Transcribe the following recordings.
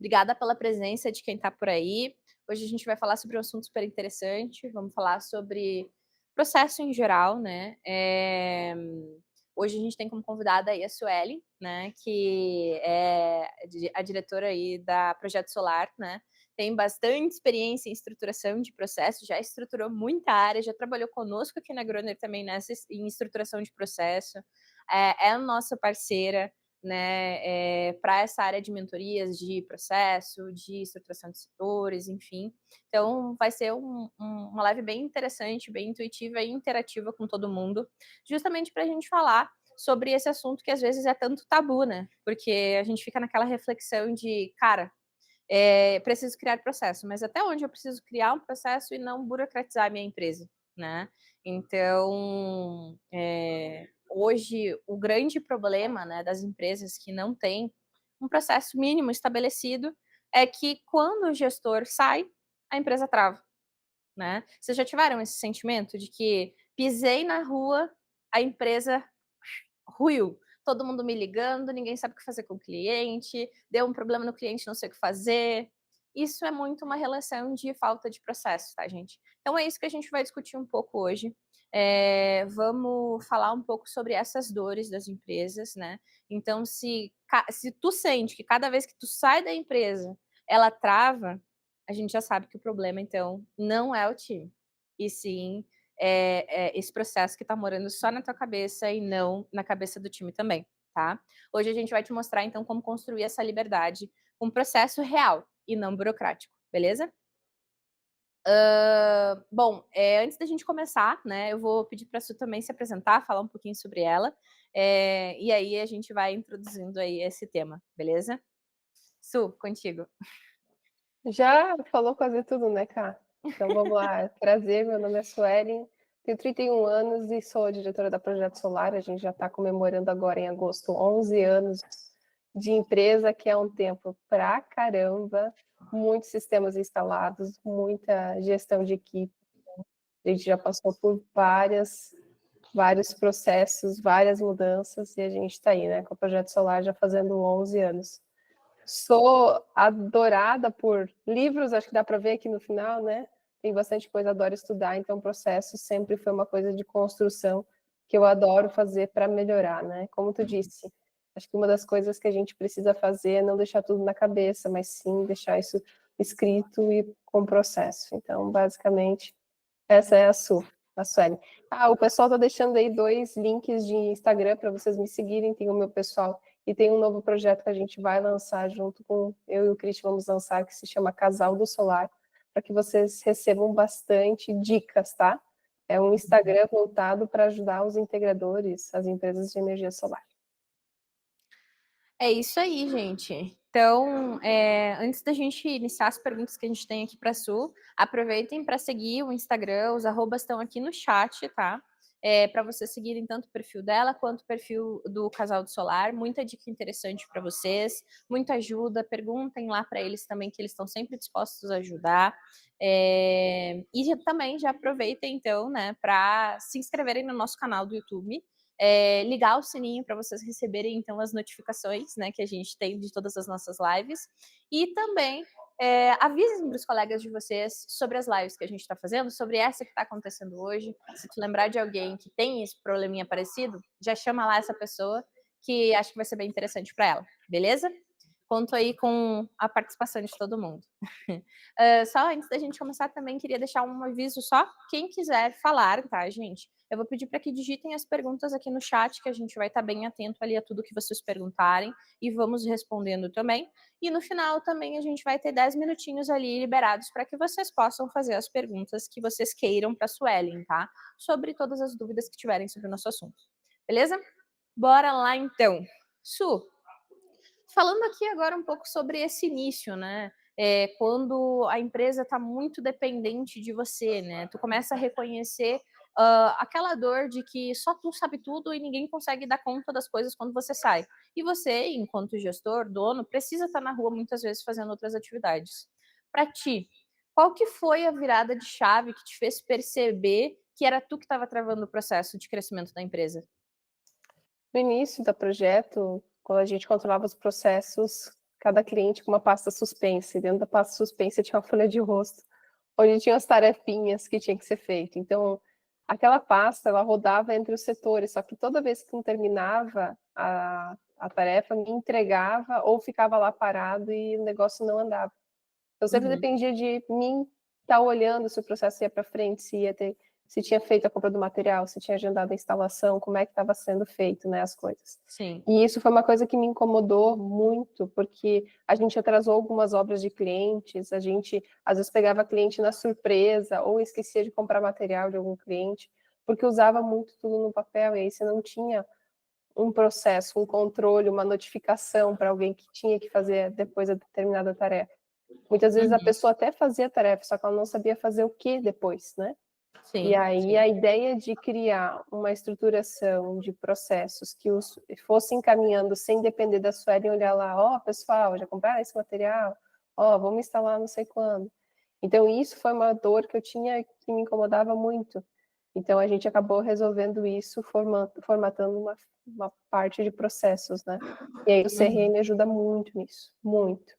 Obrigada pela presença de quem está por aí. Hoje a gente vai falar sobre um assunto super interessante, vamos falar sobre processo em geral, né. Hoje a gente tem como convidada aí a Suelen, né, que é a diretora aí da Projeto Solar, né. Tem bastante experiência em estruturação de processo, já estruturou muita área, já trabalhou conosco aqui na Groner também em estruturação de processo, é nossa parceira, né, para essa área de mentorias de processo, de estruturação de setores, enfim. Então vai ser uma live bem interessante, bem intuitiva e interativa com todo mundo, justamente para a gente falar sobre esse assunto que às vezes é tanto tabu, né? Porque a gente fica naquela reflexão de, cara, preciso criar processo, mas até onde eu preciso criar um processo e não burocratizar a minha empresa, né? Então, hoje o grande problema, né, das empresas que não têm um processo mínimo estabelecido é que quando o gestor sai, a empresa trava, né? Vocês já tiveram esse sentimento de que pisei na rua, a empresa ruiu, todo mundo me ligando, ninguém sabe o que fazer com o cliente, deu um problema no cliente, não sei o que fazer. Isso é muito uma relação de falta de processo, tá, gente? Então é isso que a gente vai discutir um pouco hoje. Vamos falar um pouco sobre essas dores das empresas, né? Então, se tu sente que cada vez que tu sai da empresa ela trava, a gente já sabe que o problema, então, não é o time, e sim esse processo que está morando só na tua cabeça e não na cabeça do time também, tá? Hoje a gente vai te mostrar, então, como construir essa liberdade com um processo real e não burocrático, beleza? Bom, antes da gente começar, né, eu vou pedir para a Su também se apresentar, falar um pouquinho sobre ela, e aí a gente vai introduzindo aí esse tema, beleza? Su, contigo. Já falou quase tudo, né, Cá? Então vamos lá. Prazer, meu nome é Suelen, tenho 31 anos e sou a diretora da Projeto Solar. A gente já está comemorando agora em agosto 11 anos de empresa, que é um tempo pra caramba, muitos sistemas instalados, muita gestão de equipe. A gente já passou por vários processos, várias mudanças e a gente está aí, né, com o Projeto Solar já fazendo 11 anos. Sou adorada por livros, acho que dá para ver aqui no final, né? Tem bastante coisa, adoro estudar, então o processo sempre foi uma coisa de construção que eu adoro fazer para melhorar, né? Como tu disse, acho que uma das coisas que a gente precisa fazer é não deixar tudo na cabeça, mas sim deixar isso escrito e com processo. Então, basicamente, essa é a Sueli. O pessoal está deixando aí 2 links de Instagram para vocês me seguirem. Tem o meu pessoal e tem um novo projeto que a gente vai lançar junto com eu e o Cristian, vamos lançar, que se chama Casal do Solar, para que vocês recebam bastante dicas, tá? É um Instagram voltado para ajudar os integradores, as empresas de energia solar. É isso aí, gente. Então, antes da gente iniciar as perguntas que a gente tem aqui para a Su, aproveitem para seguir o Instagram, os arrobas estão aqui no chat, tá? Para vocês seguirem tanto o perfil dela quanto o perfil do Casal do Solar. Muita dica interessante para vocês, muita ajuda. Perguntem lá para eles também, que eles estão sempre dispostos a ajudar. E também já aproveitem, então, né, para se inscreverem no nosso canal do YouTube. Ligar o sininho para vocês receberem então as notificações, né, que a gente tem de todas as nossas lives, e também avisem para os colegas de vocês sobre as lives que a gente está fazendo, sobre essa que está acontecendo hoje. Se tu lembrar de alguém que tem esse probleminha parecido, já chama lá essa pessoa, que acho que vai ser bem interessante para ela, beleza? Conto aí com a participação de todo mundo. Só antes da gente começar, também queria deixar um aviso só. Quem quiser falar, tá, gente? Eu vou pedir para que digitem as perguntas aqui no chat, que a gente vai estar bem atento ali a tudo que vocês perguntarem e vamos respondendo também. E no final também a gente vai ter 10 minutinhos ali liberados para que vocês possam fazer as perguntas que vocês queiram para a Suelen, tá? Sobre todas as dúvidas que tiverem sobre o nosso assunto. Beleza? Bora lá então. Su, falando aqui agora um pouco sobre esse início, né? Quando a empresa está muito dependente de você, né? Tu começa a reconhecer aquela dor de que só tu sabe tudo e ninguém consegue dar conta das coisas quando você sai. E você, enquanto gestor, dono, precisa estar na rua muitas vezes fazendo outras atividades. Para ti, qual que foi a virada de chave que te fez perceber que era tu que estava travando o processo de crescimento da empresa? No início do projeto, quando a gente controlava os processos, cada cliente com uma pasta suspensa, e dentro da pasta suspensa tinha uma folha de rosto, onde tinha as tarefinhas que tinha que ser feito. Então, aquela pasta, ela rodava entre os setores, só que toda vez que não terminava a tarefa, me entregava ou ficava lá parado e o negócio não andava. Eu sempre dependia de mim estar olhando se o processo ia para frente, se tinha feito a compra do material, se tinha agendado a instalação, como é que estava sendo feito, né, as coisas. Sim. E isso foi uma coisa que me incomodou muito, porque a gente atrasou algumas obras de clientes, a gente às vezes pegava cliente na surpresa ou esquecia de comprar material de algum cliente, porque usava muito tudo no papel e aí você não tinha um processo, um controle, uma notificação para alguém que tinha que fazer depois a determinada tarefa. Muitas vezes a pessoa até fazia a tarefa, só que ela não sabia fazer o que depois, né? E Sim, aí sim. a ideia de criar uma estruturação de processos que os fossem caminhando sem depender da Suelen olhar lá, pessoal, já compraram esse material? Vamos instalar não sei quando. Então isso foi uma dor que eu tinha que me incomodava muito. Então a gente acabou resolvendo isso formatando uma parte de processos, né? E aí o CRM ajuda muito nisso, muito.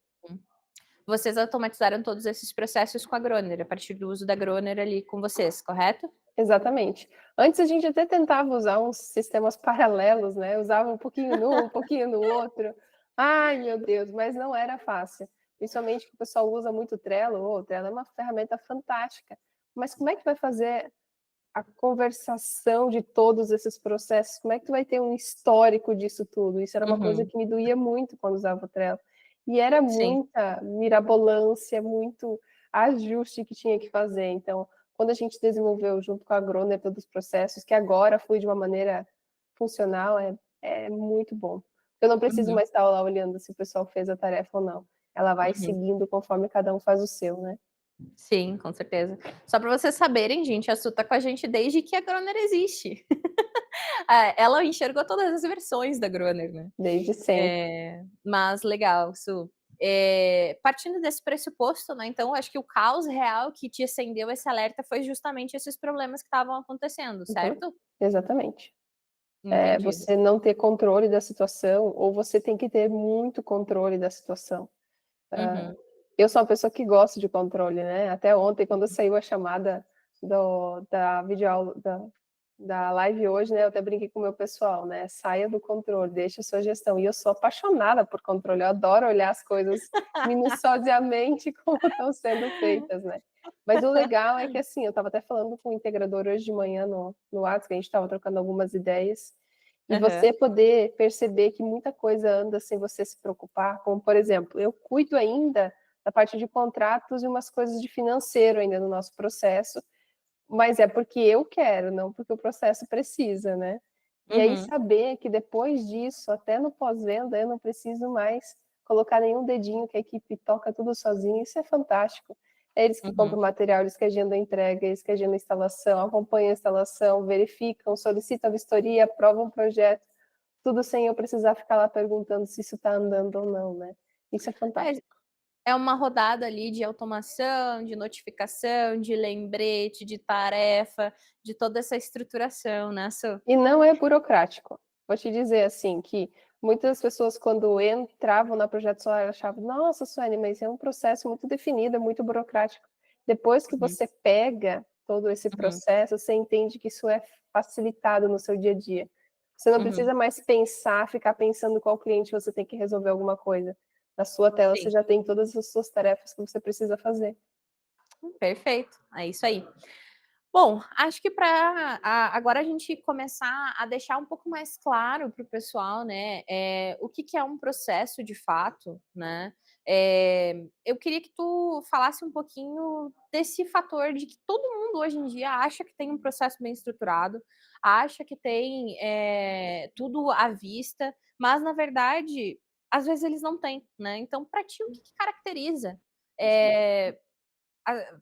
Vocês automatizaram todos esses processos com a Groner, a partir do uso da Groner ali com vocês, correto? Exatamente. Antes a gente até tentava usar uns sistemas paralelos, né? Usava um pouquinho num, um pouquinho no outro. Ai, meu Deus, mas não era fácil. Principalmente que o pessoal usa muito o Trello. O Trello é uma ferramenta fantástica. Mas como é que vai fazer a conversação de todos esses processos? Como é que tu vai ter um histórico disso tudo? Isso era uma coisa que me doía muito quando usava o Trello. E era Sim. muita mirabolância, muito ajuste que tinha que fazer. Então, quando a gente desenvolveu junto com a Groner todos os processos, que agora flui de uma maneira funcional, é muito bom. Eu não preciso mais estar lá olhando se o pessoal fez a tarefa ou não. Ela vai seguindo conforme cada um faz o seu, né? Sim, com certeza. Só para vocês saberem, gente, a Su tá com a gente desde que a Groner existe. Ela enxergou todas as versões da Groner, né? Desde sempre. Mas legal, Su. Partindo desse pressuposto, né? Então, acho que o caos real que te acendeu esse alerta foi justamente esses problemas que estavam acontecendo, certo? Exatamente. Entendido. Você não ter controle da situação, ou você tem que ter muito controle da situação. Eu sou uma pessoa que gosta de controle, né? Até ontem, quando saiu a chamada da videoaula, da live hoje, né? Eu até brinquei com o meu pessoal, né? Saia do controle, deixe a sua gestão. E eu sou apaixonada por controle, eu adoro olhar as coisas minuciosamente como estão sendo feitas, né? Mas o legal é que, assim, eu estava até falando com o integrador hoje de manhã no WhatsApp, que a gente estava trocando algumas ideias, e você poder perceber que muita coisa anda sem você se preocupar, como, por exemplo, eu cuido ainda da parte de contratos e umas coisas de financeiro ainda no nosso processo, mas é porque eu quero, não porque o processo precisa, né? E aí saber que depois disso, até no pós-venda, eu não preciso mais colocar nenhum dedinho, que a equipe toca tudo sozinha, isso é fantástico. É eles que compram o material, eles que agendam a entrega, eles que agendam a instalação, acompanham a instalação, verificam, solicitam a vistoria, aprovam o projeto, tudo sem eu precisar ficar lá perguntando se isso está andando ou não, né? Isso é fantástico. É uma rodada ali de automação, de notificação, de lembrete, de tarefa, de toda essa estruturação, né, Su? E não é burocrático. Vou te dizer assim que muitas pessoas quando entravam na Projeto Solar achavam, nossa, Suene, mas é um processo muito definido, é muito burocrático. Depois que você pega todo esse processo, você entende que isso é facilitado no seu dia a dia. Você não precisa mais pensar, ficar pensando qual cliente você tem que resolver alguma coisa. Na sua tela você Sim. já tem todas as suas tarefas que você precisa fazer. Perfeito, é isso aí. Bom, acho que para agora a gente começar a deixar um pouco mais claro para o pessoal, né, o que que é um processo de fato, né, eu queria que tu falasse um pouquinho desse fator de que todo mundo hoje em dia acha que tem um processo bem estruturado, acha que tem, tudo à vista, mas na verdade, às vezes eles não têm, né. Então para ti o que que caracteriza, eh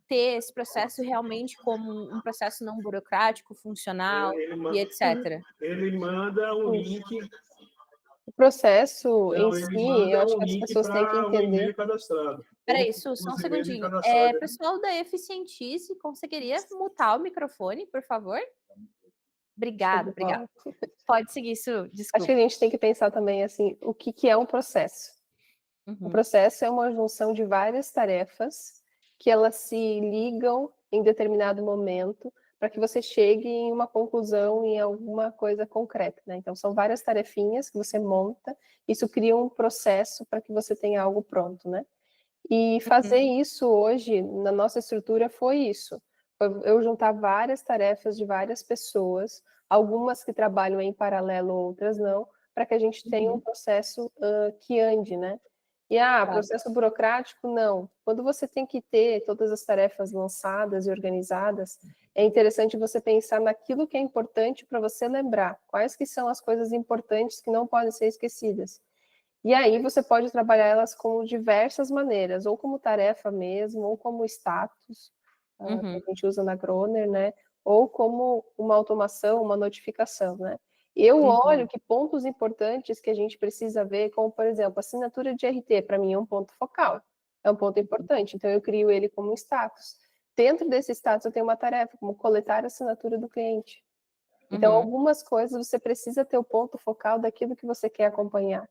ter esse processo realmente como um processo não burocrático, funcional e etcétera. Ele manda um link. O processo em Não, ele si, eu manda acho um que as link pessoas têm que para o entender. e-mail cadastrado. Espera Como aí, Su, só um os e-mails segundinho. cadastrados. Pessoal da Eficientize, conseguiria mutar o microfone, por favor? Show Obrigada, de obrigada. bola. Pode seguir, Su, Acho que desculpa. a gente tem que pensar também assim, o que que é um processo? O Uhum. processo é uma junção de várias tarefas que elas se ligam em determinado momento para que você chegue em uma conclusão, em alguma coisa concreta, né. Então são várias tarefinhas que você monta, isso cria um processo para que você tenha algo pronto, né. E fazer Uhum. isso hoje, na nossa estrutura, foi isso. Foi eu juntar várias tarefas de várias pessoas, algumas que trabalham em paralelo, outras não, para que a gente tenha um Uhum. processo, que ande, né. E, Claro. processo burocrático, não. Quando você tem que ter todas as tarefas lançadas e organizadas, é interessante você pensar naquilo que é importante para você lembrar, quais que são as coisas importantes que não podem ser esquecidas. E aí você pode trabalhar elas com diversas maneiras, ou como tarefa mesmo, ou como status, que Uhum. a gente usa na Groner, né, ou como uma automação, uma notificação, né. Eu olho Uhum. que pontos importantes que a gente precisa ver, como por exemplo, assinatura de RT, para mim é um ponto focal, é um ponto importante, então eu crio ele como status. Dentro desse status eu tenho uma tarefa, como coletar a assinatura do cliente. Então, Uhum. algumas coisas você precisa ter o ponto focal daquilo que você quer acompanhar.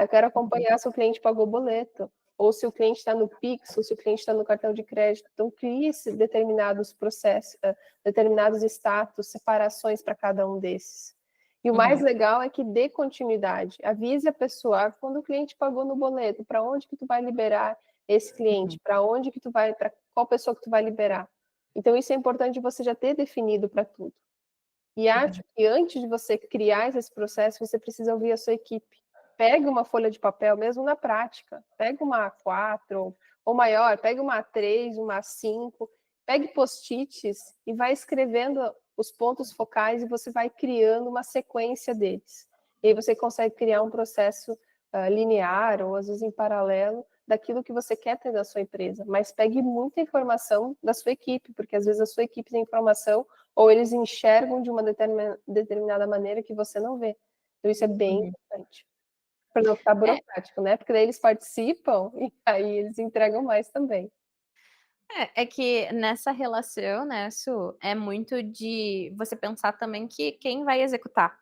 Eu quero Uhum. acompanhar se o cliente pagou o boleto, ou se o cliente está no Pix, ou se o cliente está no cartão de crédito. Então, crie esse determinados processos, determinados status, separações para cada um desses. E o mais Uhum. legal é que dê continuidade. Avise a pessoa, quando o cliente pagou no boleto, para onde que tu vai liberar esse cliente? Uhum. Para onde que tu vai, para qual pessoa que tu vai liberar? Então, isso é importante você já ter definido para tudo. E acho Uhum. que antes de você criar esse processo, você precisa ouvir a sua equipe. Pega uma folha de papel, mesmo na prática, pega uma A4 ou maior, pega uma A3, uma A5, pegue post-its e vai escrevendo os pontos focais e você vai criando uma sequência deles. E aí você consegue criar um processo linear ou às vezes em paralelo daquilo que você quer ter da sua empresa, mas pegue muita informação da sua equipe, porque às vezes a sua equipe tem informação ou eles enxergam de uma determinada maneira que você não vê. Então isso é bem Uhum. importante, para não ficar É, burocrático, né, porque daí eles participam e aí eles entregam mais também. é que nessa relação, né, Su, é muito de você pensar também que quem vai executar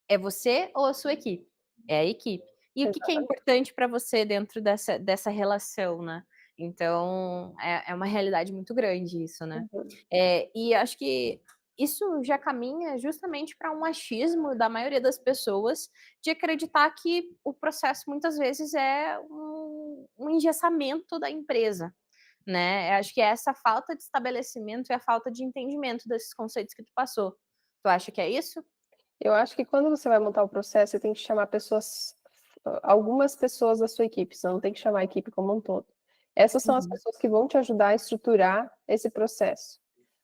é você ou a sua equipe? É a equipe. E o que que é Exatamente. importante para você dentro dessa relação, né. Então, é uma realidade muito grande isso, né. Uhum, E acho que isso já caminha justamente para um achismo da maioria das pessoas, de acreditar que o processo muitas vezes é um engessamento da empresa, né. Eu acho que é essa falta de estabelecimento e a falta de entendimento desses conceitos que tu passou. Tu acha que é isso? eu acho que quando você vai montar o processo, você tem que chamar pessoas, algumas pessoas da sua equipe, você não tem que chamar a equipe como um todo. Essas são as Uhum. pessoas que vão te ajudar a estruturar esse processo.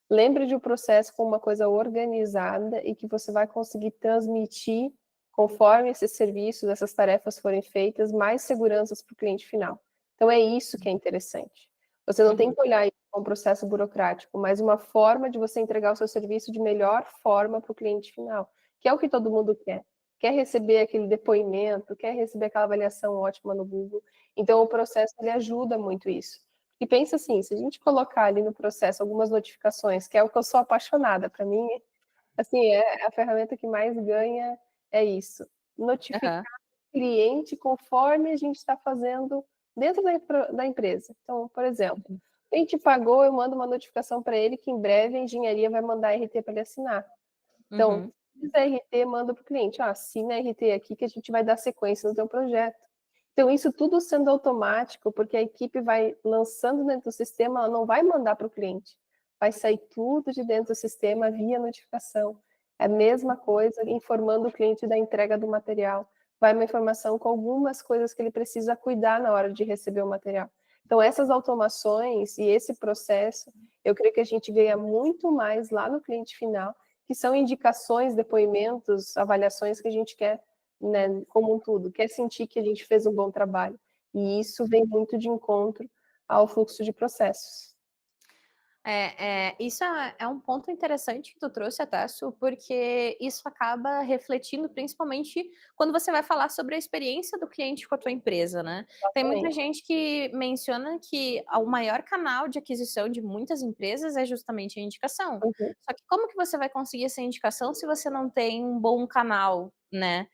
Lembre de um processo como uma coisa organizada e que você vai conseguir transmitir, conforme esses serviços, essas tarefas forem feitas, mais seguranças para o cliente final. Então é isso que é interessante. Você não tem Uhum. que olhar isso como um processo burocrático, mas uma forma de você entregar o seu serviço de melhor forma para o cliente final, que é o que todo mundo quer. Quer receber aquele depoimento, quer receber aquela avaliação ótima no Google. Então o processo ele ajuda muito isso. E pensa assim, se a gente colocar ali no processo algumas notificações, que é o que eu sou apaixonada, para mim, assim, é a ferramenta que mais ganha é isso. Notificar Aham. o cliente conforme a gente está fazendo dentro da empresa. Então, por exemplo, Uhum. o cliente pagou, eu mando uma notificação para ele que em breve a engenharia vai mandar RT para ele assinar. Então, Uhum. se fizer RT, manda para o cliente, assina RT aqui que a gente vai dar sequência no teu projeto. Então, isso tudo sendo automático, porque a equipe vai lançando dentro do sistema, ela não vai mandar para o cliente, vai sair tudo de dentro do sistema via notificação. É a mesma coisa informando o cliente da entrega do material. Vai uma informação com algumas coisas que ele precisa cuidar na hora de receber o material. Então, essas automações e esse processo, eu creio que a gente ganha muito mais lá no cliente final, que são indicações, depoimentos, avaliações que a gente quer, né, como um todo, quer sentir que a gente fez um bom trabalho. E isso vem muito de encontro ao fluxo de processos. Isso é um ponto interessante que tu trouxe até, Su, porque isso acaba refletindo principalmente quando você vai falar sobre a experiência do cliente com a tua empresa, né. Tem muita Exatamente. gente que menciona que o maior canal de aquisição de muitas empresas é justamente a indicação. Uhum. Só que como que você vai conseguir essa indicação se você não tem um bom canal, né,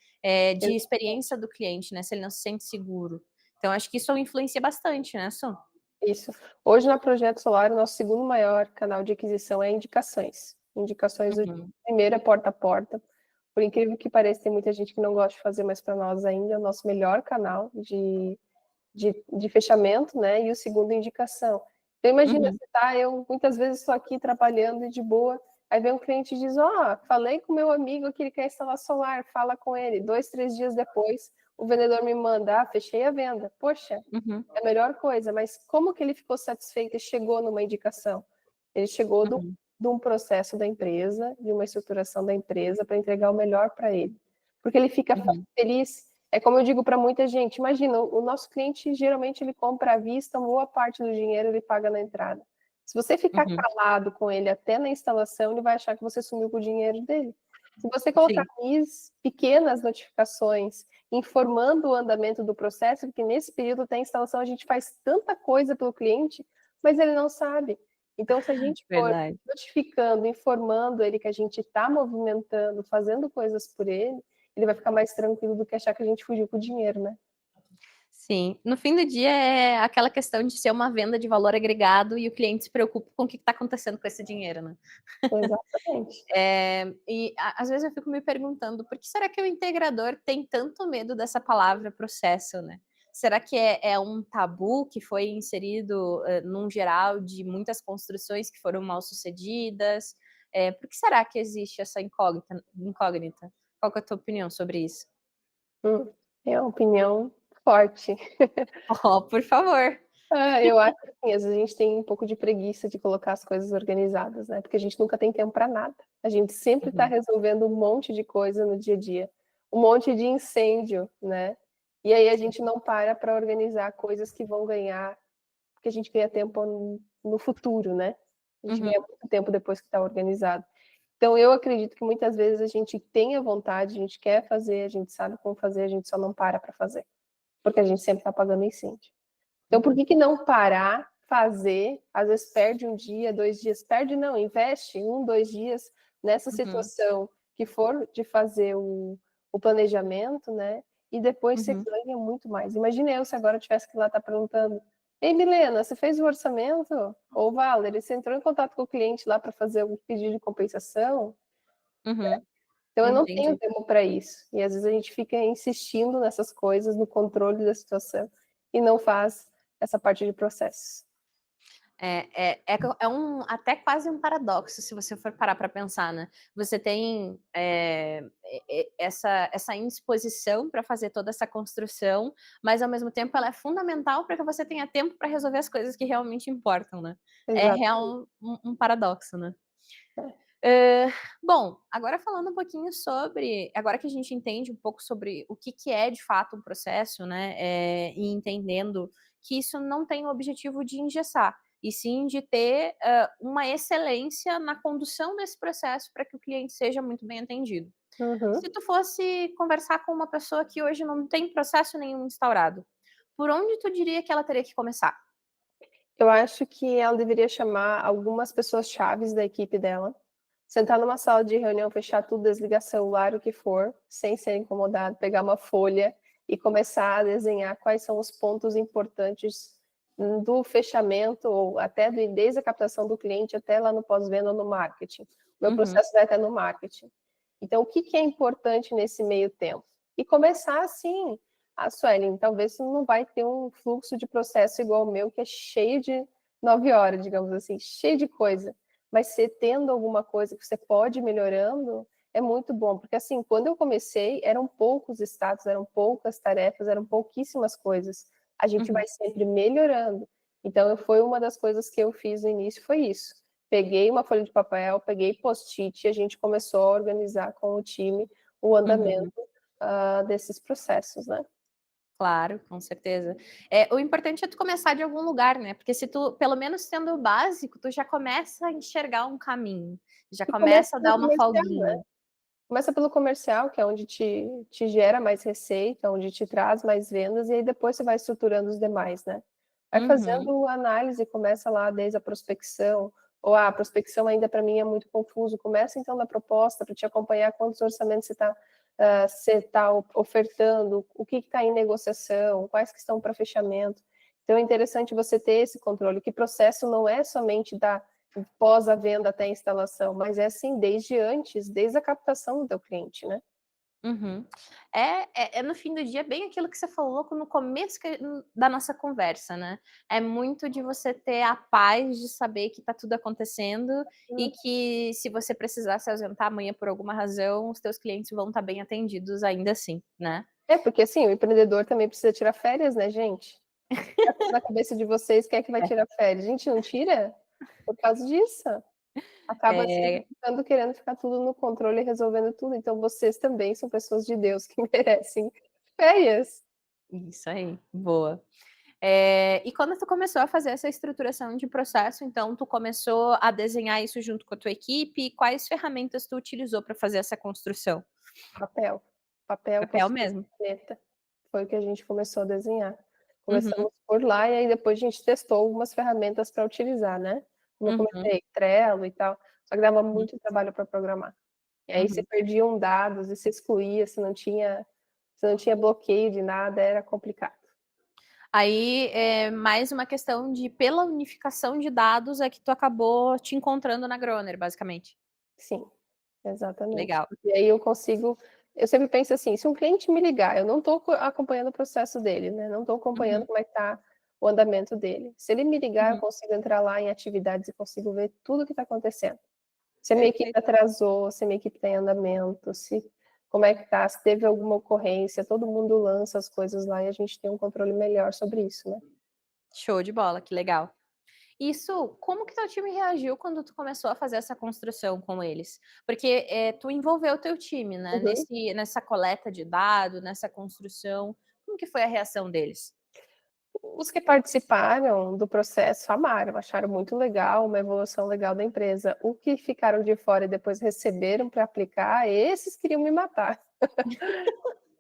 de experiência do cliente, né, se ele não se sente seguro. Então acho que isso influencia bastante, né, Su? Isso. Hoje, na Projeto Solar, o nosso segundo maior canal de aquisição é indicações. Indicações do Uhum. primeiro é porta a porta. Por incrível que pareça, tem muita gente que não gosta de fazer, mas para nós ainda é o nosso melhor canal de fechamento, né? E o segundo, indicação. Então, imagina, Uhum. eu muitas vezes estou aqui trabalhando e de boa, aí vem um cliente e diz, falei com meu amigo que ele quer instalar solar, fala com ele. 2, 3 dias depois, o vendedor me manda, fechei a venda. Poxa, Uhum. é a melhor coisa, mas como que ele ficou satisfeito e chegou numa indicação? Ele chegou Uhum. de um processo da empresa, de uma estruturação da empresa para entregar o melhor para ele. Porque ele fica feliz. É como eu digo para muita gente, imagina, o nosso cliente geralmente ele compra à vista, boa parte do dinheiro ele paga na entrada. Se você ficar Uhum. calado com ele até na instalação, ele vai achar que você sumiu com o dinheiro dele. Se você colocar pequenas notificações informando o andamento do processo, porque nesse período da instalação a gente faz tanta coisa pelo cliente, mas ele não sabe. Então, se a gente for Verdade. notificando, informando ele que a gente está movimentando, fazendo coisas por ele vai ficar mais tranquilo do que achar que a gente fugiu com o dinheiro, né? Sim. No fim do dia é aquela questão de ser uma venda de valor agregado e o cliente se preocupa com o que está acontecendo com esse dinheiro, né? Exatamente. Às vezes eu fico me perguntando por que será que o integrador tem tanto medo dessa palavra processo, né? Será que é um tabu que foi inserido num geral de muitas construções que foram mal sucedidas? Por que será que existe essa incógnita? Qual que é a tua opinião sobre isso? É uma opinião forte. Oh, por favor. Eu acho que assim, às vezes a gente tem um pouco de preguiça de colocar as coisas organizadas, né? Porque a gente nunca tem tempo para nada. A gente sempre está resolvendo um monte de coisa no dia a dia, um monte de incêndio, né? E aí a gente não para organizar coisas que vão ganhar, porque a gente ganha tempo no futuro, né? A gente ganha muito tempo depois que está organizado. Então eu acredito que muitas vezes a gente tem a vontade, a gente quer fazer, a gente sabe como fazer, a gente só não para fazer, porque a gente sempre está apagando incêndio. Então, por que não parar, fazer, às vezes perde um dia, 2 dias, perde não, investe 1, 2 dias nessa situação que for de fazer o planejamento, né? E depois você ganha muito mais. Imagina eu se agora eu tivesse que ir lá estar perguntando, ei, Milena, você fez o orçamento? Ou, Valerie, você entrou em contato com o cliente lá para fazer o pedido de compensação? Então, eu não tenho Entendi. tempo para isso. E às vezes a gente fica insistindo nessas coisas, no controle da situação, e não faz essa parte de processos. Até quase um paradoxo, se você for parar para pensar, né? Você tem essa indisposição para fazer toda essa construção, mas ao mesmo tempo ela é fundamental para que você tenha tempo para resolver as coisas que realmente importam, né? É Exato. real um paradoxo, né? Bom, agora falando um pouquinho sobre. Agora que a gente entende um pouco sobre o que é de fato um processo, né? E entendendo que isso não tem o objetivo de engessar, e sim de ter uma excelência na condução desse processo para que o cliente seja muito bem atendido. Uhum. Se tu fosse conversar com uma pessoa que hoje não tem processo nenhum instaurado, por onde tu diria que ela teria que começar? Eu acho que ela deveria chamar algumas pessoas chaves da equipe dela, sentar numa sala de reunião, fechar tudo, desligar celular, o que for, sem ser incomodado, pegar uma folha e começar a desenhar quais são os pontos importantes do fechamento, ou até desde a captação do cliente até lá no pós-venda ou no marketing. O meu processo vai até no marketing. Então, o que é importante nesse meio tempo? E começar assim, Suelen, talvez você não vai ter um fluxo de processo igual o meu, que é cheio de 9 horas, digamos assim, cheio de coisa. Mas você tendo alguma coisa que você pode ir melhorando, é muito bom. Porque assim, quando eu comecei, eram poucos status, eram poucas tarefas, eram pouquíssimas coisas. A gente vai sempre melhorando. Então, foi uma das coisas que eu fiz no início, foi isso. Peguei uma folha de papel, peguei post-it e a gente começou a organizar com o time o andamento desses processos, né? Claro, com certeza. O importante é tu começar de algum lugar, né? Porque se tu, pelo menos tendo o básico, tu já começa a enxergar um caminho, já E começa começa a pelo dar uma comercial, né? folguinha. Começa pelo comercial, que é onde te gera mais receita, onde te traz mais vendas, e aí depois você vai estruturando os demais, né? Vai fazendo análise, começa lá desde a prospecção, ou a prospecção ainda para mim é muito confuso, começa então da proposta para te acompanhar quantos orçamentos você está você está ofertando, o que está em negociação, quais que estão para fechamento. Então é interessante você ter esse controle, que processo não é somente da pós a venda até a instalação, mas é assim desde antes, desde a captação do teu cliente, né? Uhum. É no fim do dia bem aquilo que você falou no começo da nossa conversa, né? É muito de você ter a paz de saber que tá tudo acontecendo e que se você precisar se ausentar amanhã por alguma razão, os teus clientes vão estar bem atendidos ainda assim, né? É, porque assim, o empreendedor também precisa tirar férias, né, gente? Na cabeça de vocês, quem é que vai tirar férias? Gente, não tira por causa disso. Acaba sempre É, ficando querendo ficar tudo no controle e resolvendo tudo. Então, vocês também são pessoas de Deus que merecem férias. isso aí, boa. E quando tu começou a fazer essa estruturação de processo, então tu começou a desenhar isso junto com a tua equipe? Quais ferramentas tu utilizou para fazer essa construção? Papel. Papel, Papel post-it, mesmo? caneta. Foi o que a gente começou a desenhar. Uhum, Começamos por lá e aí depois a gente testou algumas ferramentas para utilizar, né? Como eu uhum, comentei, Trello e tal, só que dava uhum, muito trabalho para programar. E aí se uhum. perdiam dados e se excluía, se não tinha bloqueio de nada, era complicado. Aí é mais uma questão de, pela unificação de dados, é que tu acabou te encontrando na Groner, basicamente. Sim, exatamente. Legal. E aí eu sempre penso assim, se um cliente me ligar, eu não estou acompanhando o processo dele, né? Não estou acompanhando Uhum, como é que está o andamento dele. Se ele me ligar, eu uhum. consigo entrar lá em atividades e consigo ver tudo o que está acontecendo. Se a minha equipe Perfeito. atrasou, se a minha equipe está em andamento, se como é que tá, se teve alguma ocorrência, todo mundo lança as coisas lá e a gente tem um controle melhor sobre isso, né? Show de bola, que legal. Isso, como que teu time reagiu quando tu começou a fazer essa construção com eles? Porque, tu envolveu o teu time, né, Uhum. nessa coleta de dados, nessa construção. Como que foi a reação deles? Os que participaram do processo amaram, acharam muito legal, uma evolução legal da empresa. O que ficaram de fora e depois receberam para aplicar, esses queriam me matar.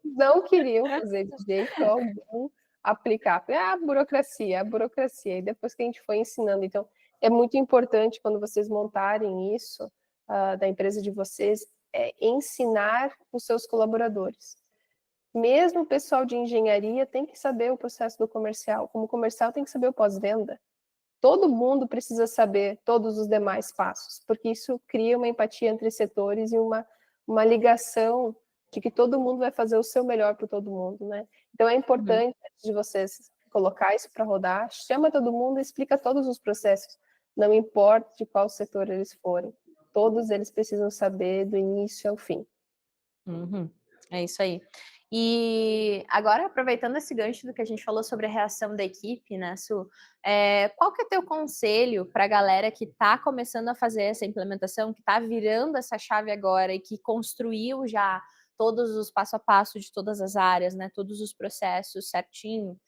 Não queriam fazer de jeito algum aplicar. Falei: "Ah, burocracia, a burocracia". E depois que a gente foi ensinando, então é muito importante quando vocês montarem isso, da empresa de vocês, ensinar os seus colaboradores. Mesmo o pessoal de engenharia tem que saber o processo do comercial, como o comercial tem que saber o pós-venda. Todo mundo precisa saber todos os demais passos, porque isso cria uma empatia entre setores e uma ligação de que todo mundo vai fazer o seu melhor para todo mundo, né? Então é Uhum, importante, antes de vocês colocar isso para rodar, chama todo mundo e explica todos os processos, não importa de qual setor eles forem. Todos eles precisam saber do início ao fim. uhum. É isso aí. E agora, aproveitando esse gancho do que a gente falou sobre a reação da equipe, né, Su, qual que é teu conselho para a galera que está começando a fazer essa implementação, que está virando essa chave agora e que construiu já todos os passo a passo de todas as áreas, né, todos os processos certinho,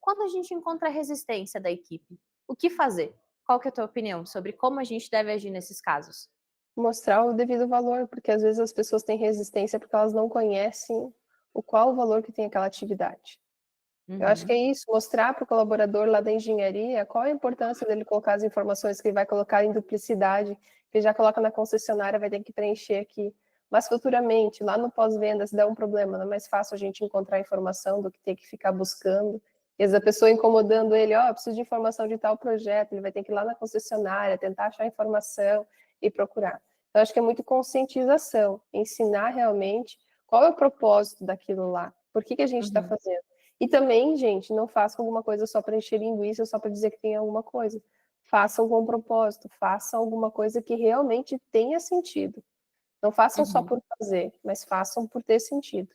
quando a gente encontra a resistência da equipe, o que fazer? Qual que é a tua opinião sobre como a gente deve agir nesses casos? Mostrar o devido valor, porque às vezes as pessoas têm resistência porque elas não conhecem qual o valor que tem aquela atividade. Eu acho que Uhum, é isso, mostrar para o colaborador lá da engenharia qual a importância dele colocar as informações que ele vai colocar em duplicidade, que ele já coloca na concessionária, vai ter que preencher aqui. Mas futuramente, lá no pós-venda, se der um problema, não é mais fácil a gente encontrar informação do que ter que ficar buscando. E às vezes a pessoa incomodando ele, ó, preciso de informação de tal projeto, ele vai ter que ir lá na concessionária, tentar achar informação e procurar. Então, acho que é muito conscientização, ensinar realmente qual é o propósito daquilo lá, por que a gente está uhum, fazendo. E também, gente, não façam alguma coisa só para encher linguiça, só para dizer que tem alguma coisa. Façam com propósito, façam alguma coisa que realmente tenha sentido. Não façam só uhum. por fazer, mas façam por ter sentido.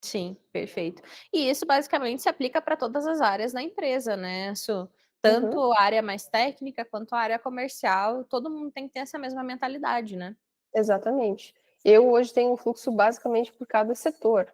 Sim, perfeito. E isso basicamente se aplica para todas as áreas da empresa, né, Su? Uhum, Tanto a área mais técnica quanto a área comercial, todo mundo tem que ter essa mesma mentalidade, né? exatamente. Eu hoje tenho um fluxo basicamente por cada setor.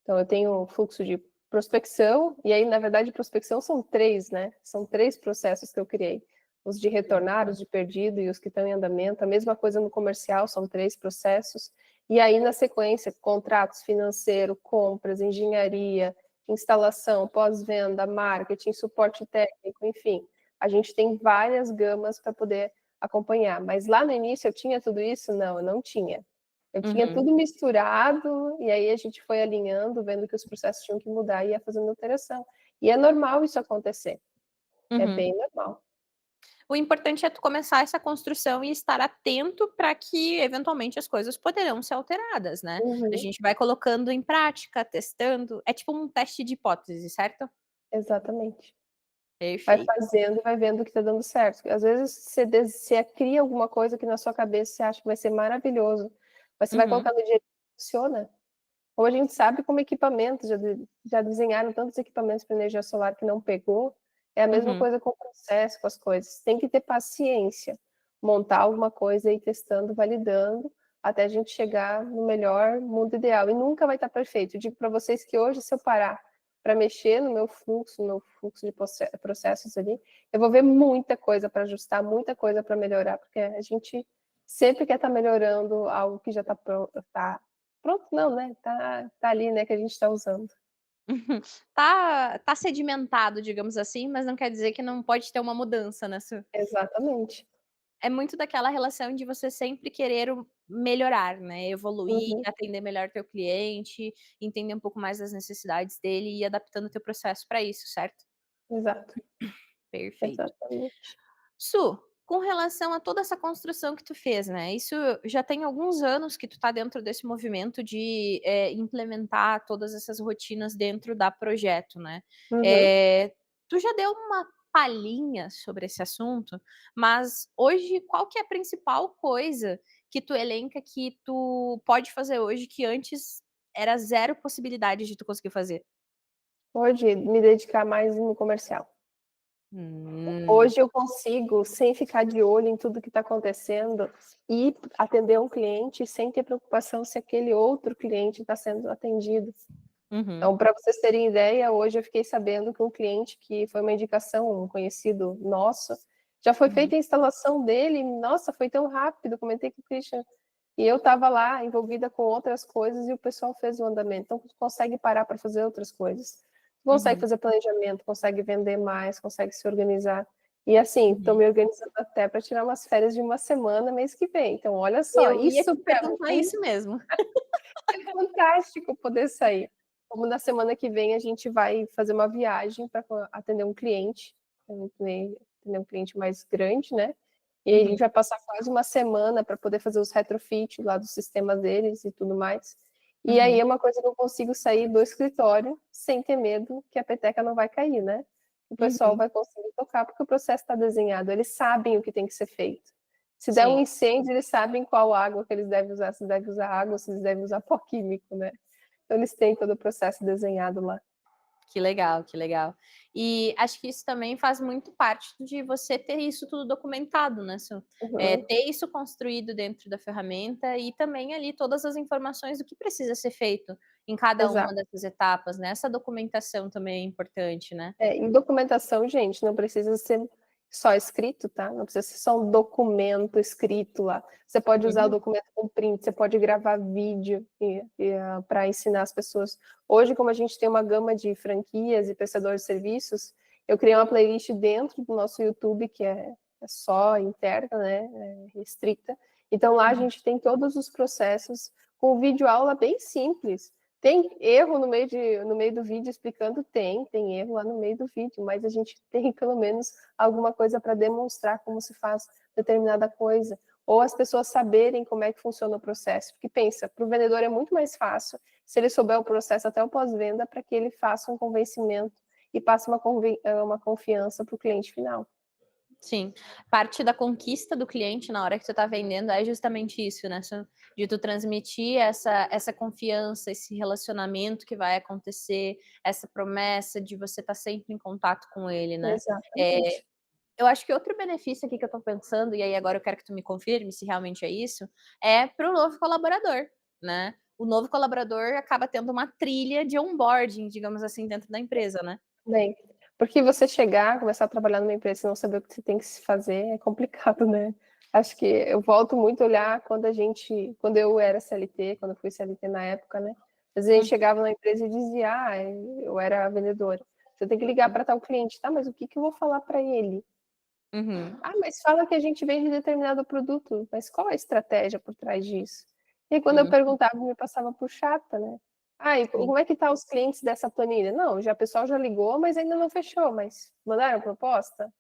Então, eu tenho um fluxo de prospecção, e aí, na verdade, prospecção são três, né? São três processos que eu criei. Os de retornar, os de perdido e os que estão em andamento. A mesma coisa no comercial, são três processos. E aí, na sequência, contratos financeiro, compras, engenharia, instalação, pós-venda, marketing, suporte técnico, enfim. A gente tem várias gamas para poder acompanhar. Mas lá no início eu tinha tudo isso? Não, eu não tinha. Eu tinha Uhum. tudo misturado, e aí a gente foi alinhando, vendo que os processos tinham que mudar e ia fazendo alteração. E é normal isso acontecer, é Uhum. bem normal. O importante é tu começar essa construção e estar atento para que, eventualmente, as coisas poderão ser alteradas, né. A Uhum, gente vai colocando em prática, testando, é tipo um teste de hipótese, certo? exatamente. Vai Perfeito. fazendo e vai vendo que tá dando certo. Às vezes você cria alguma coisa que na sua cabeça você acha que vai ser maravilhoso, mas você vai Uhum, colocar no dia a dia e funciona. Como a gente sabe, como equipamentos, já desenharam tantos equipamentos para energia solar que não pegou, é a mesma uhum. coisa com o processo, com as coisas. Tem que ter paciência, montar alguma coisa e ir testando, validando, até a gente chegar no melhor mundo ideal. E nunca vai estar perfeito. Eu digo para vocês que hoje, se eu parar para mexer no meu fluxo de processos ali, eu vou ver muita coisa para ajustar, muita coisa para melhorar, porque a gente sempre quer estar melhorando algo que já está pronto, pronto não, né, tá ali, né, que a gente tá usando. Tá sedimentado, digamos assim, mas não quer dizer que não pode ter uma mudança, né, Exatamente. é muito daquela relação de você sempre querer o melhorar, né, evoluir, Uhum. atender melhor teu cliente, entender um pouco mais das necessidades dele e ir adaptando o teu processo para isso, certo? Exato, Perfeito. exatamente. Su, com relação a toda essa construção que tu fez, né, isso já tem alguns anos que tu tá dentro desse movimento de, implementar todas essas rotinas dentro da projeto, né. Uhum. Eh, Tu já deu uma palhinha sobre esse assunto, mas hoje qual que é a principal coisa que tu elenca que tu pode fazer hoje que antes era zero possibilidade de tu conseguir fazer? Hoje, me dedicar mais no comercial. Hum. Hoje eu consigo, sem ficar de olho em tudo que está acontecendo, ir atender um cliente sem ter preocupação se aquele outro cliente está sendo atendido. Uhum, Então, para vocês terem ideia, hoje eu fiquei sabendo que um cliente que foi uma indicação, um conhecido nosso, já foi uhum, feita a instalação dele, nossa, foi tão rápido, comentei com o Christian, e eu estava lá envolvida com outras coisas e o pessoal fez o andamento. Então, consegue parar para fazer outras coisas. Consegue uhum, fazer planejamento, consegue vender mais, consegue se organizar. E assim, estou uhum. me organizando até para tirar umas férias de uma semana mês que vem. Então, olha só, Eu ia isso te para perguntar mim isso mesmo. é fantástico poder sair. Como na semana que vem a gente vai fazer uma viagem para atender um cliente, atender um cliente mais grande, né? E aí a Uhum, gente vai passar quase uma semana para poder fazer os retrofit lá do sistema deles e tudo mais. E aí uhum, é uma coisa que eu consigo sair do escritório sem ter medo que a peteca não vai cair, né? O pessoal uhum. vai conseguir tocar porque o processo está desenhado, eles sabem o que tem que ser feito. Se der um Sim, incêndio, eles sabem qual água que eles devem usar, se devem usar água, se eles devem usar pó químico, né? Então eles têm todo o processo desenhado lá. que legal, que legal. E acho que isso também faz muito parte de você ter isso tudo documentado, né, Uhum. ter isso construído dentro da ferramenta e também ali todas as informações do que precisa ser feito em cada uma Exato. dessas etapas, né, essa documentação também é importante, né. É, em documentação, gente, não precisa ser só escrito, tá? Não precisa ser só um documento escrito lá. Você pode usar o Uhum, documento com print, você pode gravar vídeo para ensinar as pessoas. Hoje, como a gente tem uma gama de franquias e prestadores de serviços, eu criei uma playlist dentro do nosso YouTube, que é só interna, né? É restrita. Então lá a uhum. gente tem todos os processos com vídeo aula bem simples. Tem erro no meio do vídeo explicando? Tem erro lá no meio do vídeo, mas a gente tem pelo menos alguma coisa para demonstrar como se faz determinada coisa. Ou as pessoas saberem como é que funciona o processo. Porque pensa, para o vendedor é muito mais fácil se ele souber o processo até o pós-venda para que ele faça um convencimento e passe uma confiança para o cliente final. Sim, parte da conquista do cliente na hora que tu tá vendendo é justamente isso, né, de tu transmitir essa confiança, esse relacionamento que vai acontecer, essa promessa de você estar sempre em contato com ele, né. Eh, Exatamente. eu acho que outro benefício aqui que eu tô pensando, e aí agora eu quero que tu me confirme se realmente é isso, é para o novo colaborador, né. O novo colaborador acaba tendo uma trilha de onboarding, digamos assim, dentro da empresa, né. Bem, porque você chegar, começar a trabalhar numa empresa e não saber o que você tem que se fazer é complicado, né? Acho que eu volto muito a olhar quando eu era CLT, quando eu fui CLT na época, né? Às vezes a gente Hum, chegava na empresa e dizia, eu era vendedora. Você tem que ligar para tal cliente, tá? Mas o que que eu vou falar para ele? uhum, Ah, mas fala que a gente vende determinado produto, mas qual a estratégia por trás disso? E quando eu perguntava, me passava por chata, né? Ah, e como é que tá os clientes dessa planilha? Não, já o pessoal já ligou, mas ainda não fechou, mas mandaram proposta?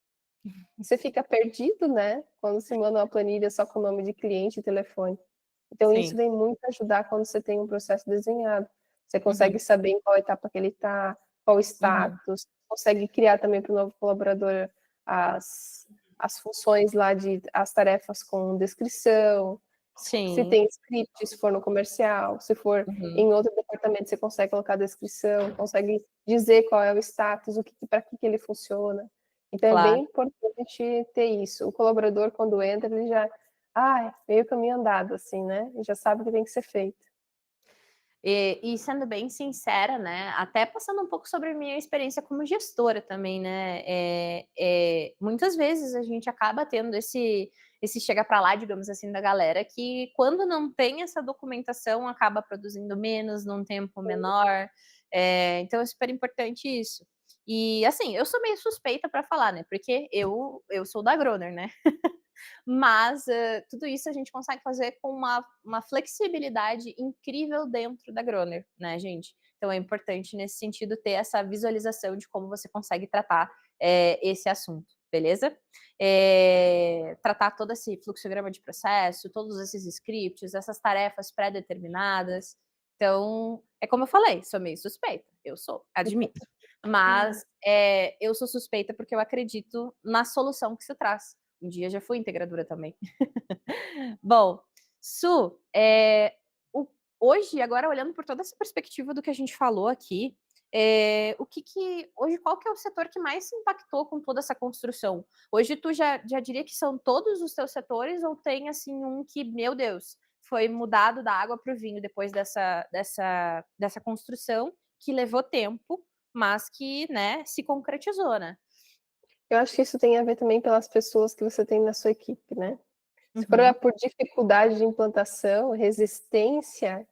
Você fica perdido, né? Quando se manda uma planilha só com o nome de cliente e telefone. Então, isso Sim. vem muito ajudar quando você tem um processo desenhado. Você Uhum. consegue saber em qual etapa que ele está, qual o Uhum. status, consegue criar também para o novo colaborador as, as funções lá de as tarefas com descrição, se Sim. tem script, se for no comercial, se for Uhum. em outro departamento, você consegue colocar a descrição, consegue dizer qual é o status, para que ele funciona. Então é Claro. bem importante ter isso. O colaborador, quando entra, ele já, meio caminho andado, assim, né? Ele já sabe o que tem que ser feito. E sendo bem sincera, né, até passando um pouco sobre a minha experiência como gestora também, né, muitas vezes a gente acaba tendo esse chega para lá, digamos assim, da galera que quando não tem essa documentação acaba produzindo menos, num tempo menor, então é super importante isso. E, assim, eu sou meio suspeita para falar, né, porque eu sou da Groner, né. Mas, tudo isso a gente consegue fazer com uma flexibilidade incrível dentro da Groner, né, gente. Então é importante nesse sentido ter essa visualização de como você consegue tratar, esse assunto, beleza? Tratar todo esse fluxograma de processo, todos esses scripts, essas tarefas pré-determinadas. Então, é como eu falei, sou meio suspeita, eu sou, admito. Mas, eu sou suspeita porque eu acredito na solução que se traz. Um dia já fui integradora também. Bom, Su, o hoje, agora olhando por toda essa perspectiva do que a gente falou aqui, o que hoje qual que é o setor que mais se impactou com toda essa construção? Hoje tu já diria que são todos os teus setores ou tem, assim, um que, meu Deus, foi mudado da água para o vinho depois dessa construção, que levou tempo, mas que, né, se concretizou, né? Eu acho que isso tem a ver também pelas pessoas que você tem na sua equipe, né? Se for Uhum, por dificuldade de implantação, resistência,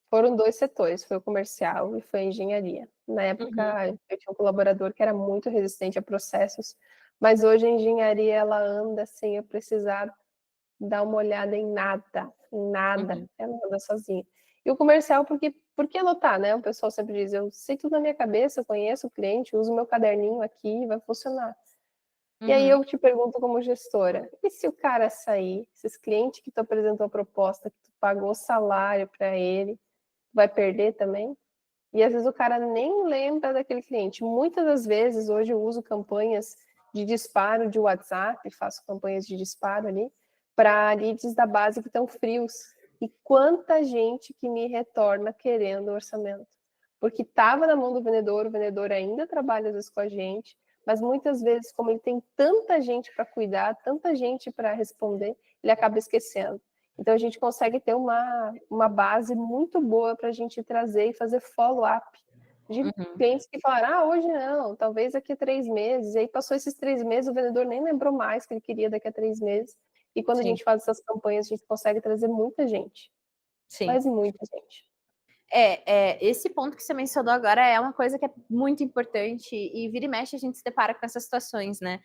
foram 2 setores, foi o comercial e foi a engenharia. Na uhum, época, eu tinha um colaborador que era muito resistente a processos, mas hoje a engenharia ela anda sem eu precisar dar uma olhada em nada, uhum. ela anda sozinha. E o comercial, porque por que anotar, né? O pessoal sempre diz: "Eu sei tudo na minha cabeça, eu conheço o cliente, uso meu caderninho aqui, vai funcionar". E aí Uhum, eu te pergunto como gestora, e se o cara sair, esses clientes que tu apresentou a proposta, que tu pagou salário para ele, vai perder também? E às vezes o cara nem lembra daquele cliente. Muitas das vezes, hoje eu uso campanhas de disparo de WhatsApp, faço campanhas de disparo ali, para leads da base que estão frios. E quanta gente que me retorna querendo orçamento. Porque estava na mão do vendedor, o vendedor ainda trabalha às vezes com a gente, mas muitas vezes, como ele tem tanta gente para cuidar, tanta gente para responder, ele acaba esquecendo. Então a gente consegue ter uma base muito boa para a gente trazer e fazer follow-up de uhum. clientes que falaram, hoje não, talvez daqui a 3 meses. E aí passou esses 3 meses, o vendedor nem lembrou mais que ele queria daqui a 3 meses. E quando a Sim, gente faz essas campanhas, a gente consegue trazer muita gente, sim. mas muita gente. Esse ponto que você mencionou agora é uma coisa que é muito importante e vira e mexe a gente se depara com essas situações, né?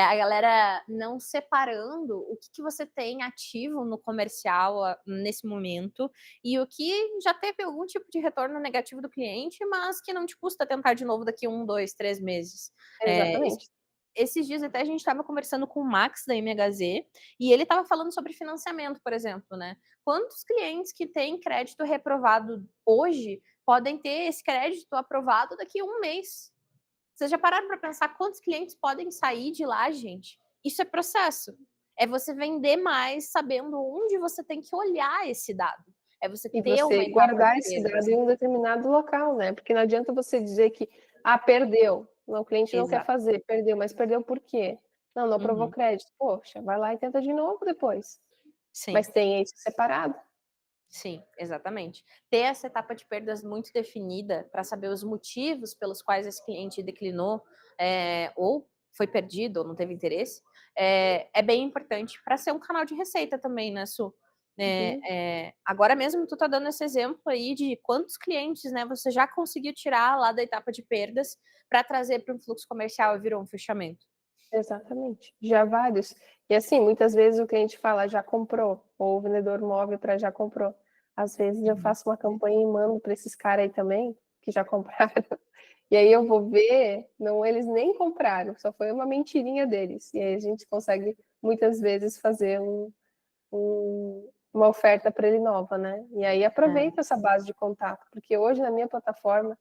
A galera não separando o que você tem ativo no comercial nesse momento e o que já teve algum tipo de retorno negativo do cliente, mas que não te custa tentar de novo daqui 1, 2, 3 meses. É, Exatamente. esses dias até a gente estava conversando com o Max da MHZ e ele estava falando sobre financiamento, por exemplo, né? Quantos clientes que têm crédito reprovado hoje podem ter esse crédito aprovado daqui a um mês? Vocês já pararam para pensar quantos clientes podem sair de lá, gente? Isso é processo. É você vender mais sabendo onde você tem que olhar esse dado. É você E ter uma você etapa de guardar esse perdas, dado em né? um determinado local, né? Porque não adianta você dizer que, perdeu. Não, o cliente não quer Exato. fazer, perdeu, mas perdeu por quê? Não, não aprovou Uhum. crédito. Poxa, vai lá e tenta de novo depois. Sim. Mas tenha isso separado. Sim, exatamente. Ter essa etapa de perdas muito definida para saber os motivos pelos quais esse cliente declinou, ou foi perdido ou não teve interesse, é bem importante para ser um canal de receita também, né, Su? Uhum. Agora mesmo tu tá dando esse exemplo aí de quantos clientes, né, você já conseguiu tirar lá da etapa de perdas para trazer para um fluxo comercial e virou um fechamento. Exatamente. Já vários. E assim, muitas vezes o cliente fala já comprou, ou o vendedor móvel para já comprou. Às vezes eu faço uma campanha e mando para esses caras aí também, que já compraram. E aí eu vou ver, não, eles nem compraram, só foi uma mentirinha deles. E aí a gente consegue, muitas vezes, fazer uma oferta para ele nova, né? E aí aproveita essa base de contato, porque hoje na minha plataforma,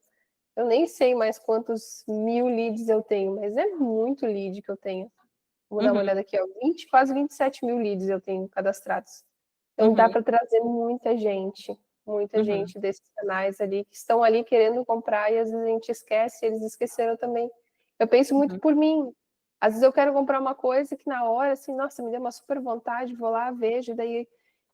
eu nem sei mais quantos 1000 leads eu tenho, mas é muito lead que eu tenho. Vou dar uma olhada aqui, ó, quase 27 mil leads eu tenho cadastrados. Então dá para trazer muita gente desses canais ali, que estão ali querendo comprar e às vezes a gente esquece, eles esqueceram também. Eu penso muito por mim. Às vezes eu quero comprar uma coisa que na hora, assim, nossa, me deu uma super vontade, vou lá, vejo, daí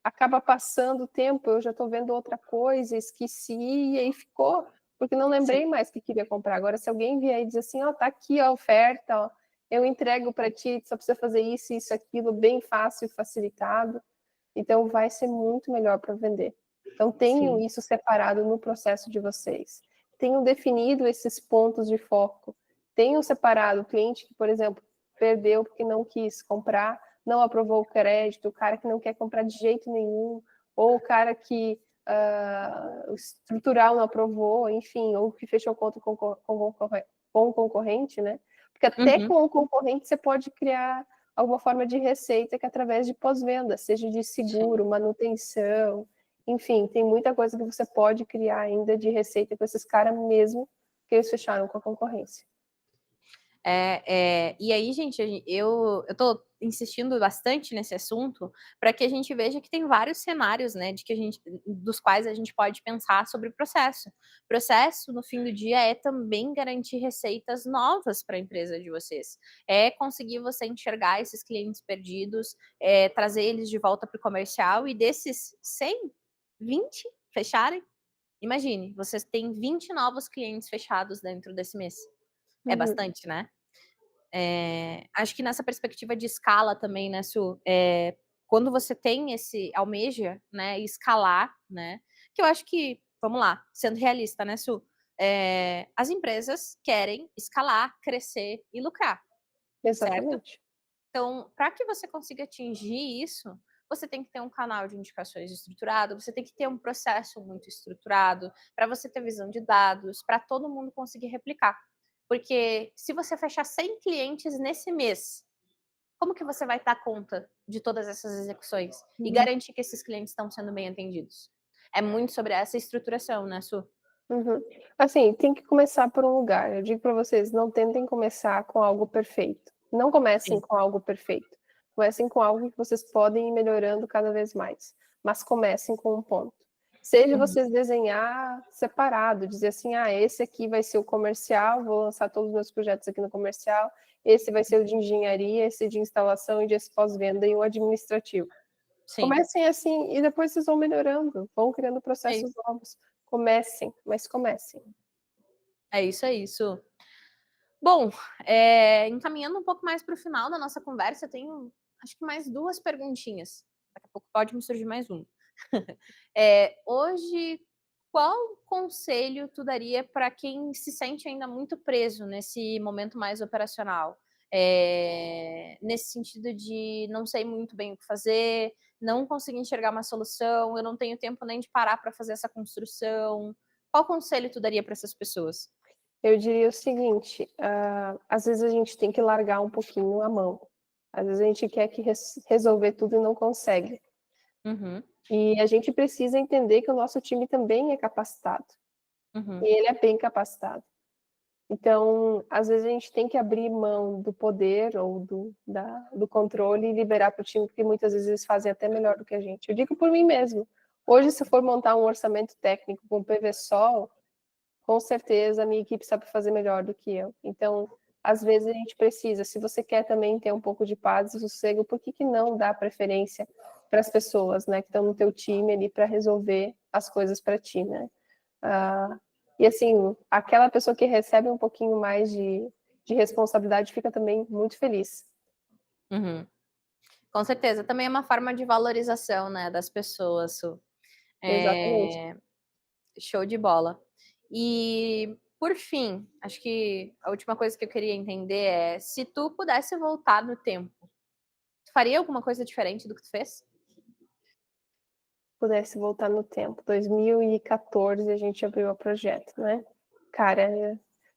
acaba passando o tempo, eu já estou vendo outra coisa, esqueci, e aí ficou, porque não lembrei mais que queria comprar. Agora, se alguém vier e dizer assim, ó, tá aqui a oferta, ó, eu entrego para ti, só precisa fazer isso, aquilo, bem fácil e facilitado. Então, vai ser muito melhor para vender. Então, tenham isso separado no processo de vocês. Tenham definido esses pontos de foco. Tenham separado o cliente que, por exemplo, perdeu porque não quis comprar, não aprovou o crédito, o cara que não quer comprar de jeito nenhum, ou o cara que o estrutural não aprovou, enfim, ou que fechou conta com o concorrente, né? Porque até com o concorrente você pode criar alguma forma de receita que é através de pós-venda, seja de seguro, manutenção, enfim, tem muita coisa que você pode criar ainda de receita com esses caras mesmo que eles fecharam com a concorrência. E aí, gente, eu tô insistindo bastante nesse assunto para que a gente veja que tem vários cenários, né, dos quais a gente pode pensar sobre o processo. Processo, no fim do dia, é também garantir receitas novas para a empresa de vocês. É conseguir você enxergar esses clientes perdidos, trazer eles de volta para o comercial e desses 100, 20 fecharem. Imagine, vocês têm 20 novos clientes fechados dentro desse mês. É bastante, né? Acho que nessa perspectiva de escala também, né, Su? Quando você tem almeja, né, escalar, né? Que eu acho que, vamos lá, sendo realista, né, Su? As empresas querem escalar, crescer e lucrar. Exatamente. Certo? Então, para que você consiga atingir isso, você tem que ter um canal de indicações estruturado, você tem que ter um processo muito estruturado, para você ter visão de dados, para todo mundo conseguir replicar. Porque se você fechar 100 clientes nesse mês, como que você vai dar conta de todas essas execuções e garantir que esses clientes estão sendo bem atendidos? É muito sobre essa estruturação, né, Su? Assim, tem que começar por um lugar. Eu digo para vocês, não tentem começar com algo perfeito. Não comecem com algo perfeito. Comecem com algo que vocês podem ir melhorando cada vez mais. Mas comecem com um ponto. Seja vocês desenhar separado, dizer assim, esse aqui vai ser o comercial, vou lançar todos os meus projetos aqui no comercial, esse vai ser o de engenharia, esse de instalação e de pós-venda e o administrativo. Comecem assim e depois vocês vão melhorando, vão criando processos novos. Comecem, mas comecem. É isso. Bom, encaminhando um pouco mais para o final da nossa conversa, eu tenho acho que mais 2 perguntinhas. Daqui a pouco pode me surgir mais uma. Hoje, qual conselho tu daria para quem se sente ainda muito preso nesse momento mais operacional? Nesse sentido de não sei muito bem o que fazer, não conseguir enxergar uma solução, eu não tenho tempo nem de parar para fazer essa construção. Qual conselho tu daria para essas pessoas? Eu diria o seguinte, às vezes a gente tem que largar um pouquinho a mão. Às vezes a gente quer que resolver tudo e não consegue. E a gente precisa entender que o nosso time também é capacitado. E ele é bem capacitado. Então, às vezes a gente tem que abrir mão do poder ou do controle e liberar para o time, porque muitas vezes eles fazem até melhor do que a gente. Eu digo por mim mesmo. Hoje, se eu for montar um orçamento técnico com PVSol, com certeza a minha equipe sabe fazer melhor do que eu. Então, às vezes a gente precisa, se você quer também ter um pouco de paz e sossego, por que não dar preferência para as pessoas, né, que estão no teu time ali para resolver as coisas para ti, né? E assim, aquela pessoa que recebe um pouquinho mais de responsabilidade fica também muito feliz. Com certeza, também é uma forma de valorização, né, das pessoas, Su. Exatamente. Show de bola. E, por fim, acho que a última coisa que eu queria entender é, se tu pudesse voltar no tempo, tu faria alguma coisa diferente do que tu fez? pudesse voltar no tempo, 2014 a gente abriu o projeto, né? Cara,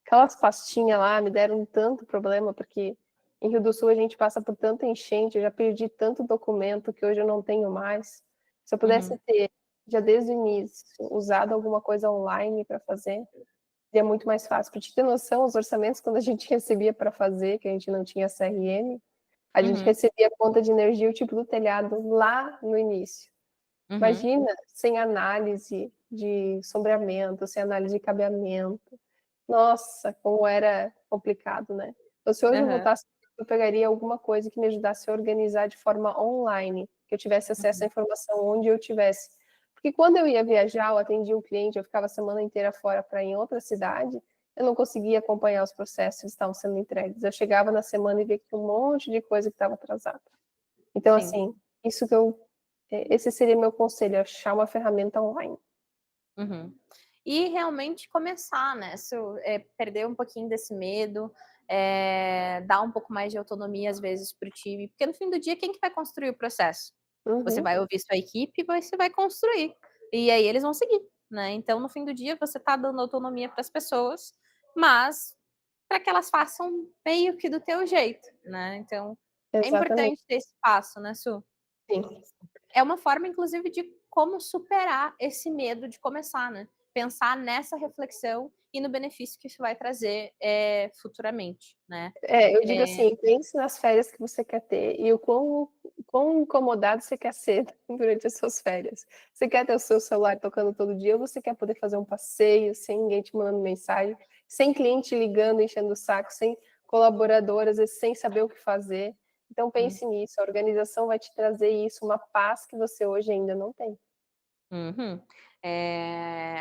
aquelas pastinhas lá me deram tanto problema, porque em Rio do Sul a gente passa por tanta enchente, eu já perdi tanto documento que hoje eu não tenho mais. Se eu pudesse ter, já desde o início, usado alguma coisa online para fazer, seria muito mais fácil. Para te ter noção, os orçamentos, quando a gente recebia para fazer, que a gente não tinha CRM, a gente recebia a conta de energia, o tipo do telhado, lá no início. Imagina, sem análise de sombreamento, sem análise de cabeamento. Nossa, como era complicado, né? Então, se hoje eu voltasse, eu pegaria alguma coisa que me ajudasse a organizar de forma online, que eu tivesse acesso à informação onde eu tivesse. Porque quando eu ia viajar, eu atendia o cliente, eu ficava a semana inteira fora para ir em outra cidade, eu não conseguia acompanhar os processos que estavam sendo entregues. Eu chegava na semana e via que tinha um monte de coisa que estava atrasada. Então, Sim. assim, esse seria meu conselho, achar uma ferramenta online. E realmente começar, né? Perder um pouquinho desse medo, dar um pouco mais de autonomia, às vezes, para o time. Porque no fim do dia, quem que vai construir o processo? Você vai ouvir sua equipe e você vai construir. E aí eles vão seguir, né? Então, no fim do dia, você está dando autonomia para as pessoas, mas para que elas façam meio que do teu jeito, né? Então, é Exatamente. importante ter esse passo, né, Su? Sim. É uma forma, inclusive, de como superar esse medo de começar, né? Pensar nessa reflexão e no benefício que isso vai trazer futuramente, né? Eu digo assim, pense nas férias que você quer ter e o quão incomodado você quer ser durante as suas férias. Você quer ter o seu celular tocando todo dia ou você quer poder fazer um passeio sem ninguém te mandando mensagem, sem cliente ligando, enchendo o saco, sem colaborador, às vezes sem saber o que fazer. Então pense nisso, a organização vai te trazer isso, uma paz que você hoje ainda não tem.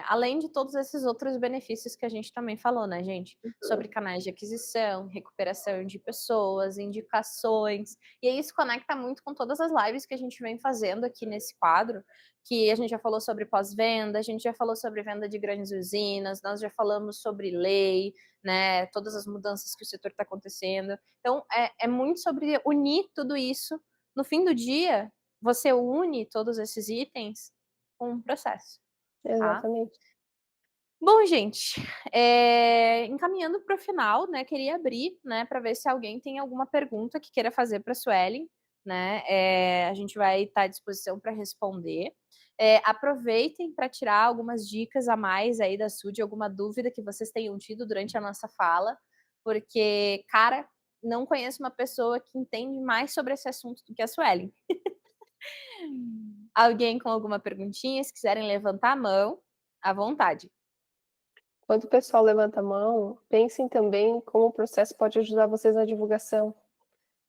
Além de todos esses outros benefícios que a gente também falou, né, gente? Sobre canais de aquisição, recuperação de pessoas, indicações. E aí isso conecta muito com todas as lives que a gente vem fazendo aqui nesse quadro, que a gente já falou sobre pós-venda, a gente já falou sobre venda de grandes usinas, nós já falamos sobre lei, né? Todas as mudanças que o setor está acontecendo. Então, é muito sobre unir tudo isso. No fim do dia, você une todos esses itens com um processo. Tá? Exatamente. Bom, gente, encaminhando para o final, né? Queria abrir, né, para ver se alguém tem alguma pergunta que queira fazer para a Suelen, né? A gente vai estar à disposição para responder. Aproveitem para tirar algumas dicas a mais aí da Su, de alguma dúvida que vocês tenham tido durante a nossa fala, porque, cara, não conheço uma pessoa que entende mais sobre esse assunto do que a Suelen. Alguém com alguma perguntinha, se quiserem levantar a mão, à vontade. Quando o pessoal levanta a mão, pensem também como o processo pode ajudar vocês na divulgação.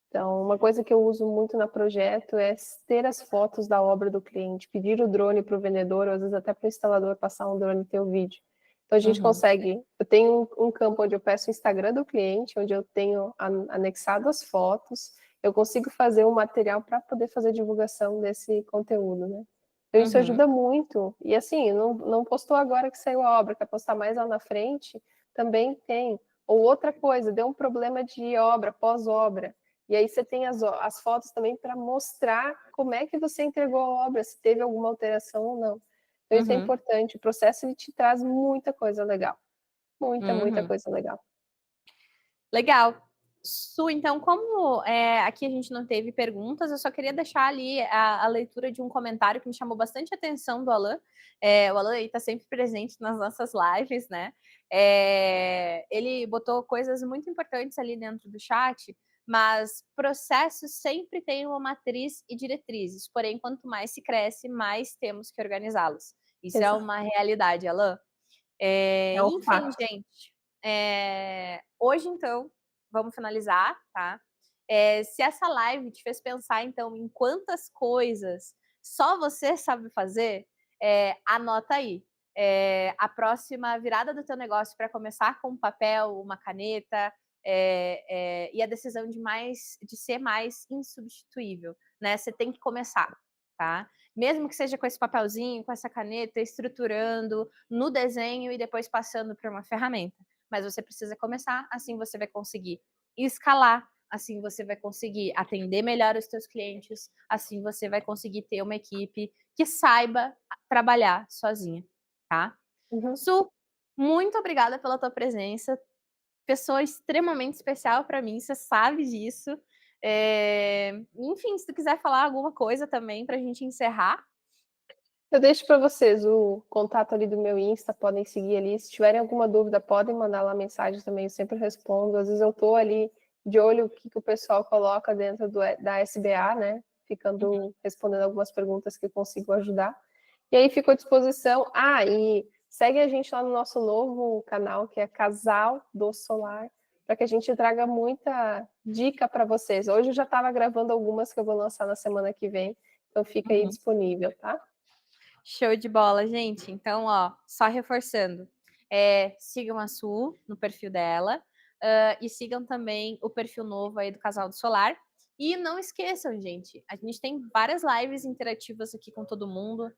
Então, uma coisa que eu uso muito no projeto é ter as fotos da obra do cliente, pedir o drone para o vendedor, ou às vezes até para o instalador passar um drone e ter o vídeo. Então, a gente consegue. Eu tenho um campo onde eu peço o Instagram do cliente, onde eu tenho anexado as fotos, eu consigo fazer um material para poder fazer divulgação desse conteúdo, né? Então, isso ajuda muito. E assim, não postou agora que saiu a obra, quer postar mais lá na frente, também tem. Ou outra coisa, deu um problema de obra, pós-obra. E aí você tem as fotos também para mostrar como é que você entregou a obra, se teve alguma alteração ou não. Então isso é importante. O processo ele te traz muita coisa legal. Muita coisa legal. Legal. Su, então, como aqui a gente não teve perguntas, eu só queria deixar ali a leitura de um comentário que me chamou bastante atenção do Alan. O Alan está sempre presente nas nossas lives, né? Ele botou coisas muito importantes ali dentro do chat, mas processos sempre têm uma matriz e diretrizes. Porém, quanto mais se cresce, mais temos que organizá-los. Isso é uma realidade, Alan. um Enfim, fato. gente, hoje, então, vamos finalizar, tá? Se essa live te fez pensar, então, em quantas coisas só você sabe fazer, anota aí. A próxima virada do teu negócio para começar com um papel, uma caneta, e a decisão de ser mais insubstituível, né? Você tem que começar, tá? Mesmo que seja com esse papelzinho, com essa caneta, estruturando no desenho e depois passando para uma ferramenta. Mas você precisa começar, assim você vai conseguir escalar, assim você vai conseguir atender melhor os teus clientes, assim você vai conseguir ter uma equipe que saiba trabalhar sozinha, tá? Uhum. Su, muito obrigada pela tua presença, pessoa extremamente especial para mim, você sabe disso. Enfim, se tu quiser falar alguma coisa também pra gente encerrar. Eu deixo para vocês o contato ali do meu Insta, podem seguir ali. Se tiverem alguma dúvida, podem mandar lá mensagem também, eu sempre respondo. Às vezes eu tô ali de olho o que o pessoal coloca dentro da SBA, né? Ficando respondendo algumas perguntas que eu consigo ajudar. E aí fico à disposição. E segue a gente lá no nosso novo canal, que é Casal do Solar, para que a gente traga muita dica para vocês. Hoje eu já estava gravando algumas que eu vou lançar na semana que vem, então fica aí disponível, tá? Show de bola, gente. Então, ó, só reforçando, sigam a Su no perfil dela, e sigam também o perfil novo aí do Casal do Solar. E não esqueçam, gente, a gente tem várias lives interativas aqui com todo mundo.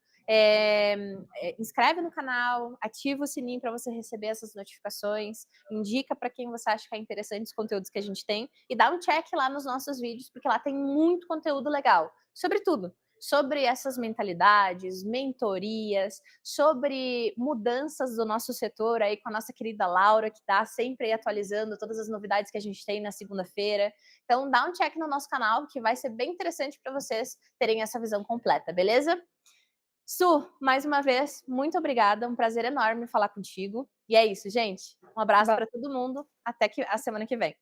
Inscreve no canal, ativa o sininho para você receber essas notificações, indica para quem você acha que é interessante os conteúdos que a gente tem e dá um check lá nos nossos vídeos, porque lá tem muito conteúdo legal, sobre tudo. Sobre essas mentalidades, mentorias, sobre mudanças do nosso setor aí com a nossa querida Laura, que está sempre aí atualizando todas as novidades que a gente tem na segunda-feira. Então, dá um check no nosso canal, que vai ser bem interessante para vocês terem essa visão completa, beleza? Su, mais uma vez, muito obrigada, um prazer enorme falar contigo. E é isso, gente. Um abraço para todo mundo, até a semana que vem.